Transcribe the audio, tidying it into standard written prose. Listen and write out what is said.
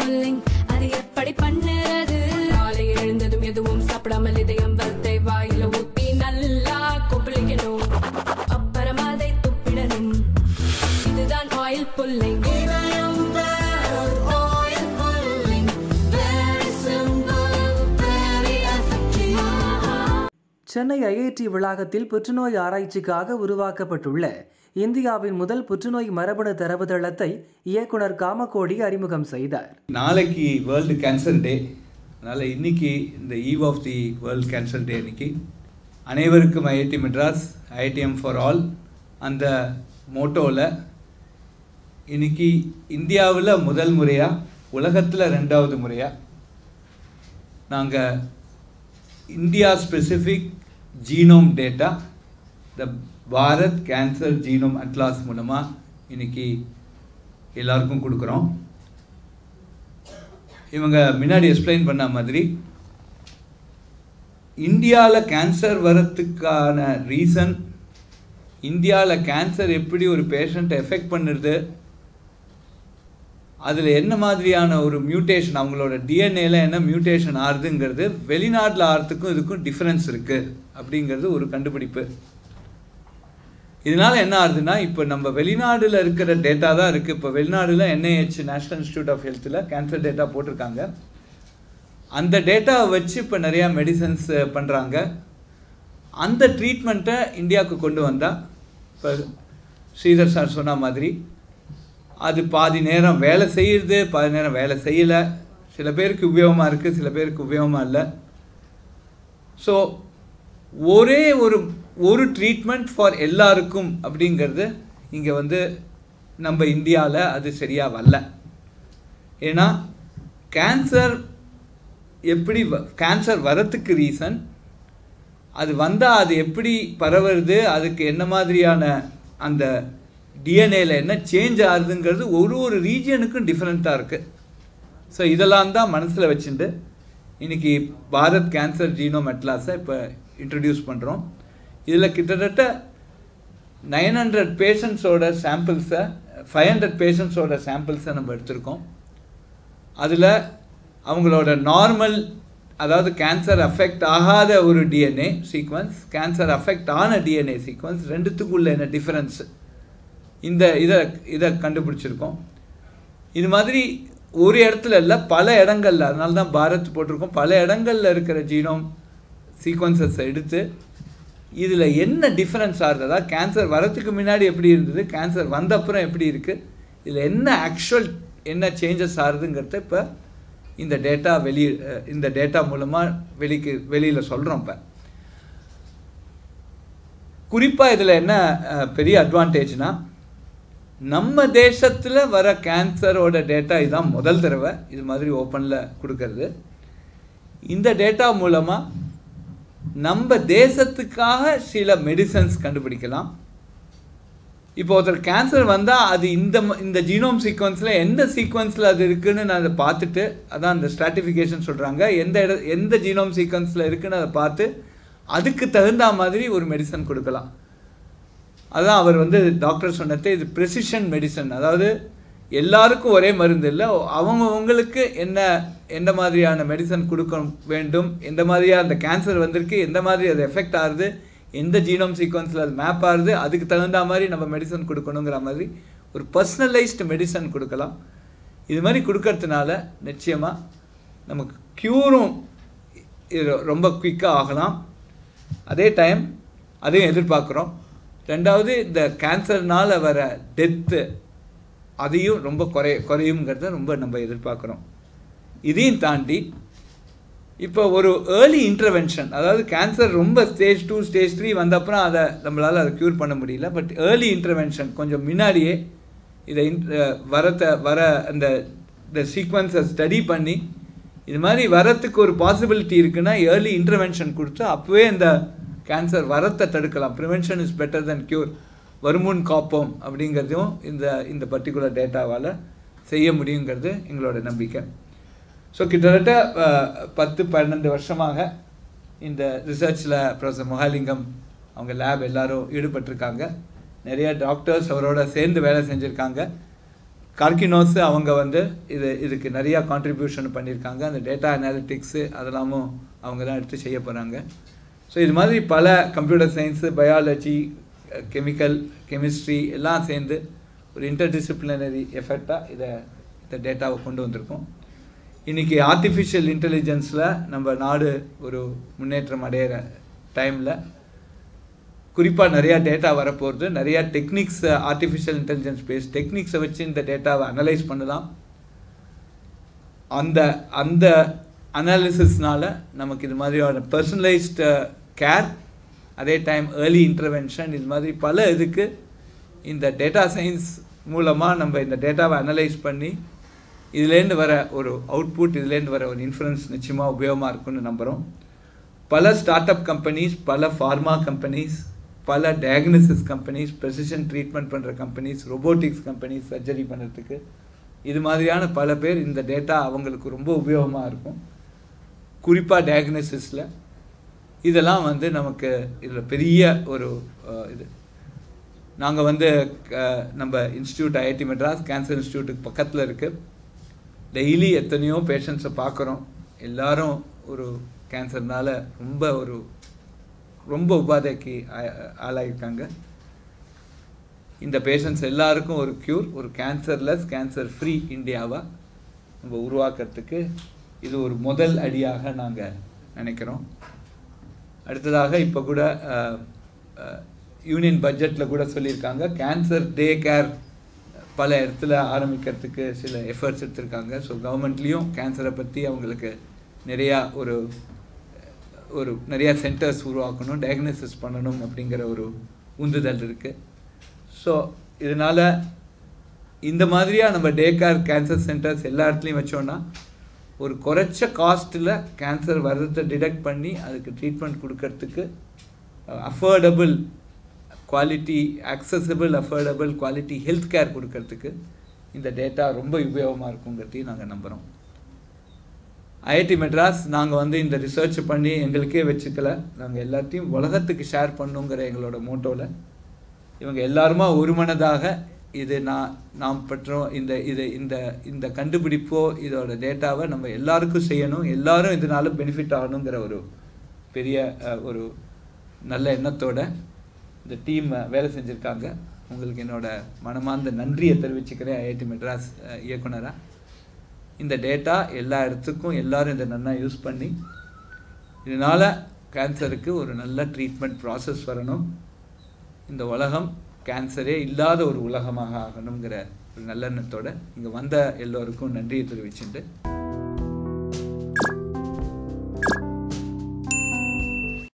Pulling அது எப்படி பண்ணுறது காலை எழுந்ததும் எதுவும் சாப்பிடாமல் இதயம் வளத்தை வாயில ஊத்தி நல்லா கொப்பளிக்கணும் அப்புறம் அதை துப்பிடணும் இதுதான் ஆயில் புல்லிங் சென்னை ஐஐடி வளாகத்தில் புற்றுநோய் ஆராய்ச்சிக்காக உருவாக்கப்பட்டுள்ள இந்தியாவின் முதல் புற்றுநோய் மரபணு தரவுதளத்தை இயக்குனர் காமகோடி அறிமுகம் செய்தார். நாளைக்கு வேர்ல்டு கேன்சர் டே, அதனால் இன்னைக்கு இந்த eve of the world cancer day அன்னைக்கு அனைவருக்கும் IIT Madras IITM for all அந்த மோட்டோவில் இன்னைக்கு இந்தியாவில் முதல் முறையாக உலகத்தில் 2வது முறையாக நாங்கள் இந்தியா ஸ்பெசிஃபிக் ஜீனோம் டேட்டா த பாரத் கேன்சர் ஜீனோம் அட்லாஸ் மூலமாக இன்னைக்கு எல்லாருக்கும் கொடுக்குறோம். இவங்க முன்னாடி எக்ஸ்பிளைன் பண்ண மாதிரி இந்தியாவில் கேன்சர் வரத்துக்கான ரீசன், இந்தியாவில் கேன்சர் எப்படி ஒரு பேஷண்ட்டை எஃபெக்ட் பண்ணுறது, அதில் என்ன மாதிரியான ஒரு மியூட்டேஷன், அவங்களோட டிஎன்ஏல என்ன மியூட்டேஷன் ஆகுதுங்கிறது வெளிநாட்டில் ஆகிறதுக்கும் இதுக்கும் டிஃப்ரென்ஸ் இருக்குது அப்படிங்கிறது ஒரு கண்டுபிடிப்பு. இதனால் என்ன ஆகுதுன்னா, இப்போ நம்ம வெளிநாடில் இருக்கிற டேட்டா தான் இருக்குது. இப்போ வெளிநாடில் NIH நேஷ்னல் இன்ஸ்டியூட் ஆஃப் ஹெல்த்தில் கேன்சர் டேட்டா போட்டிருக்காங்க. அந்த டேட்டாவை வச்சு இப்போ நிறையா மெடிசன்ஸ் பண்ணுறாங்க. அந்த ட்ரீட்மெண்ட்டை இந்தியாவுக்கு கொண்டு வந்தால் இப்போ ஸ்ரீதர் சார் சொன்ன மாதிரி அது பாதி நேரம் வேலை செய்யுது, பாதி நேரம் வேலை செய்யலை. சில பேருக்கு உபயோகமாக இருக்குது, சில பேருக்கு உபயோகமாக இல்லை. ஸோ ஒரே ஒரு ட்ரீட்மெண்ட் ஃபார் எல்லாருக்கும் அப்படிங்கிறது இங்கே நம்ம இந்தியாவில் அது சரியாக வரல. ஏன்னா கேன்சர் வரத்துக்கு ரீசன், அது வந்தால் அது எப்படி பரவுறது, அதுக்கு என்ன மாதிரியான அந்த டிஎன்ஏல என்ன சேஞ்ச் ஆகுதுங்கிறது ஒரு ரீஜியனுக்கும் டிஃப்ரெண்ட்டாக இருக்குது. ஸோ இதெல்லாம் தான் மனசில் வச்சுட்டு இன்றைக்கி பாரத் கேன்சர் ஜீனோம் அட்லாஸை இப்போ இன்ட்ரடியூஸ் பண்ணுறோம். இதில் கிட்டத்தட்ட 900 பேஷண்ட்ஸோட சாம்பிள்ஸை 500 பேஷண்ட்ஸோட சாம்பிள்ஸை நம்ம எடுத்திருக்கோம். அதில் அவங்களோட நார்மல், அதாவது கேன்சர் அஃபெக்ட் ஆகாத ஒரு டிஎன்ஏ சீக்வன்ஸ், கேன்சர் அஃபெக்ட் ஆன டிஎன்ஏ சீக்வன்ஸ், ரெண்டுத்துக்குள்ள என்ன டிஃப்ரென்ஸு இதை கண்டுபிடிச்சிருக்கோம். இது மாதிரி ஒரு இடத்துல இல்லை, பல இடங்களில், அதனால தான் பாரத் போட்டிருக்கோம், பல இடங்களில் இருக்கிற ஜீனோம் சீக்வன்சஸை எடுத்து இதில் என்ன டிஃப்ரென்ஸ் ஆகுது, அதாவது கேன்சர் வரத்துக்கு முன்னாடி எப்படி இருந்தது, கேன்சர் வந்த அப்புறம் எப்படி இருக்குது, இதில் என்ன சேஞ்சஸ் ஆகுதுங்கிறத இப்போ இந்த டேட்டா மூலமாக வெளியில் சொல்கிறோம். இப்போ குறிப்பாக இதில் என்ன பெரிய அட்வான்டேஜ்னால், நம்ம தேசத்தில் வர கேன்சரோட டேட்டா இதுதான் முதல் தடவை இது மாதிரி ஓப்பனில் கொடுக்கறது. இந்த டேட்டா மூலமாக நம்ம தேசத்துக்காக சில மெடிசன்ஸ் கண்டுபிடிக்கலாம். இப்போ ஒருத்தர் கேன்சர் வந்தால் அது இந்த ஜீனோம் சீக்வன்ஸில் எந்த சீக்வன்ஸில் அது இருக்குதுன்னு நான் அதை பார்த்துட்டு, அதான் அந்த ஸ்ட்ராட்டிஃபிகேஷன் சொல்கிறாங்க, எந்த ஜீனோம் சீக்வன்ஸில் இருக்குதுன்னு அதை பார்த்து அதுக்கு தகுந்த மாதிரி ஒரு மெடிசன் கொடுக்கலாம். அதான் அவர் டாக்டர் சொன்னது, இது ப்ரெசிஷன் மெடிசன். அதாவது எல்லாருக்கும் ஒரே மருந்து இல்லை, அவங்களுக்கு எந்த மாதிரியான மெடிசன் கொடுக்க வேண்டும், எந்த மாதிரியாக அந்த கேன்சர் வந்திருக்கு, எந்த மாதிரி அது எஃபெக்ட் ஆகுது, எந்த ஜீனோம் சீக்வன்ஸில் அது மேப் ஆகுது, அதுக்கு தகுந்த மாதிரி நம்ம மெடிசன் கொடுக்கணுங்கிற மாதிரி ஒரு பர்சனலைஸ்டு மெடிசன் கொடுக்கலாம். இது மாதிரி கொடுக்கறதுனால நிச்சயமாக நமக்கு க்யூரும் ரொம்ப குயிக்காக ஆகலாம். அதே டைம் அதையும் எதிர்பார்க்குறோம். ரெண்டாவது, இந்த கேன்சர்னால் வர டெத்து அதையும் ரொம்ப குறையுங்கிறத ரொம்ப நம்ம எதிர்பார்க்குறோம். இதையும் தாண்டி இப்போ ஒரு ஏர்லி இன்டர்வென்ஷன், அதாவது கேன்சர் ரொம்ப ஸ்டேஜ் 2 ஸ்டேஜ் 3 வந்த அப்புறம் நம்மளால் அதை க்யூர் பண்ண முடியல. பட் ஏர்லி இன்டர்வென்ஷன் கொஞ்சம் முன்னாடியே இதை வர இந்த சீக்வன்ஸை ஸ்டடி பண்ணி இது மாதிரி வரத்துக்கு ஒரு பாசிபிலிட்டி இருக்குன்னா ஏர்லி இன்டர்வென்ஷன் கொடுத்து அப்போவே இந்த கேன்சர் வரத்தை தடுக்கலாம். Prevention is better then cure, வருமுன் காப்போம் அப்படிங்கிறதையும் இந்த பர்டிகுலர் டேட்டாவால் செய்ய முடியுங்கிறது எங்களோட நம்பிக்கை. ஸோ கிட்டத்தட்ட 10-12 வருஷமாக இந்த ரிசர்ச்சில் ப்ரொஃபஸர் மொஹாலிங்கம் அவங்க லேப் எல்லோரும் ஈடுபட்டிருக்காங்க. நிறைய டாக்டர்ஸ் அவரோட சேர்ந்து வேலை செஞ்சுருக்காங்க. கார்கினோஸ் அவங்க வந்து இதுக்கு நிறையா கான்ட்ரிபியூஷன் பண்ணியிருக்காங்க. அந்த டேட்டா அனாலிட்டிக்ஸு அதெல்லாமும் அவங்க தான் எடுத்து செய்ய போகிறாங்க. ஸோ இது மாதிரி பல computer science, biology, chemical, chemistry எல்லாம் சேர்ந்து ஒரு இன்டர்டிசிப்ளினரி எஃபெக்டாக இந்த டேட்டாவை கொண்டு வந்திருக்கோம். இன்றைக்கி ஆர்டிஃபிஷியல் இன்டெலிஜென்ஸில் நம்ம நாடு ஒரு முன்னேற்றம் அடையிற டைமில் குறிப்பாக நிறையா டேட்டா வரப்போகிறது. நிறையா டெக்னிக்ஸ், ஆர்டிஃபிஷியல் இன்டெலிஜென்ஸ் பேஸ்ட் டெக்னிக்ஸை வச்சு இந்த டேட்டாவை அனலைஸ் பண்ணலாம். அந்த அனாலிசிஸ்னால் நமக்கு இது மாதிரியான பர்சனலைஸ்டு கேர், அதே டைம் ஏர்லி இன்டர்வென்ஷன், இது மாதிரி பல இதுக்கு இந்த டேட்டா சயின்ஸ் மூலமாக நம்ம இந்த டேட்டாவை அனலைஸ் பண்ணி இதுலேருந்து வர ஒரு அவுட்புட், இதுலேருந்து வர ஒரு இன்ஃப்ளூயன்ஸ் நிச்சயமாக உபயோகமாக இருக்குன்னு நம்புகிறோம். பல ஸ்டார்ட் அப் கம்பெனிஸ், பல ஃபார்மா கம்பெனிஸ், பல டயக்னோசிஸ் கம்பெனிஸ், ப்ரெசிஷன் ட்ரீட்மெண்ட் பண்ணுற கம்பெனிஸ், ரோபோட்டிக்ஸ் கம்பெனிஸ், சர்ஜரி பண்ணுறதுக்கு இது மாதிரியான பல பேர் இந்த டேட்டா அவங்களுக்கு ரொம்ப உபயோகமாக இருக்கும். குறிப்பாக டயக்னோசிஸில் இதெல்லாம் வந்து நமக்கு இதில் பெரிய ஒரு இது. நாங்கள் வந்து நம்ம இன்ஸ்டியூட் ஐஐடி மெட்ராஸ் கேன்சர் இன்ஸ்டியூட்டுக்கு பக்கத்தில் இருக்குது. டெய்லி எத்தனையோ பேஷண்ட்ஸை பார்க்குறோம். எல்லாரும் ஒரு கேன்சர்னால் ரொம்ப உபாதைக்கு ஆளாயிருக்காங்க. இந்த பேஷண்ட்ஸ் எல்லாருக்கும் ஒரு க்யூர், ஒரு கேன்சர்லெஸ், கேன்சர் ஃப்ரீ இந்தியாவாக நம்ம உருவாக்குறதுக்கு இது ஒரு முதல் அடியாக நாங்கள் நினைக்கிறோம். அடுத்ததாக இப்போ கூட யூனியன் பட்ஜெட்டில் கூட சொல்லியிருக்காங்க, கேன்சர் டே கேர் பல இடத்துல ஆரம்பிக்கிறதுக்கு சில எஃபர்ட்ஸ் எடுத்திருக்காங்க. ஸோ கவர்மெண்ட்லேயும் கேன்சரை பற்றி அவங்களுக்கு நிறையா சென்டர்ஸ் உருவாக்கணும், டயக்னோசிஸ் பண்ணணும் அப்படிங்கிற ஒரு உந்துதல் இருக்குது. ஸோ இதனால் இந்த மாதிரியாக நம்ம டே கேர் கேன்சர் சென்டர்ஸ் எல்லா இடத்துலையும் வச்சோன்னா ஒரு குறைச்ச காஸ்ட்டில் கேன்சர் வர்றதை டிடெக்ட் பண்ணி அதுக்கு ட்ரீட்மெண்ட் கொடுக்கறதுக்கு affordable quality, accessible affordable quality health care கொடுக்கறதுக்கு இந்த டேட்டா ரொம்ப உபயோகமாக இருக்குங்கிறதையும் நாங்கள் நம்புகிறோம். ஐஐடி மெட்ராஸ் நாங்கள் வந்து இந்த ரிசர்ச் பண்ணி எங்களுக்கே வச்சுக்கல, நாங்கள் எல்லாத்தையும் உலகத்துக்கு ஷேர் பண்ணுங்கிற எங்களோட மோட்டோவில் இவங்க எல்லாருமா ஒரு மனதாக இது நாம் பெற்றோம் இந்த கண்டுபிடிப்போ இதோட டேட்டாவை நம்ம எல்லாருக்கும் செய்யணும், எல்லாரும் இதனால பெனிஃபிட் ஆகணுங்கிற ஒரு பெரிய ஒரு நல்ல எண்ணத்தோட இந்த டீம் வேலை செஞ்சுருக்காங்க. உங்களுக்கு என்னோட மனமார்ந்த நன்றியை தெரிவிச்சுக்கிறேன் ஐஐடி மெட்ராஸ் இயக்குனராக. இந்த டேட்டா எல்லா இடத்துக்கும் எல்லாரும் இதை நல்லா யூஸ் பண்ணி இதனால் கேன்சருக்கு ஒரு நல்ல ட்ரீட்மெண்ட் ப்ராசஸ் வரணும், இந்த உலகம் கேன்சரே இல்லாத ஒரு உலகமாக ஆகணுங்கிற ஒரு நல்லெண்ணத்தோடு இங்கே வந்த எல்லோருக்கும் நன்றியை தெரிவிச்சுட்டு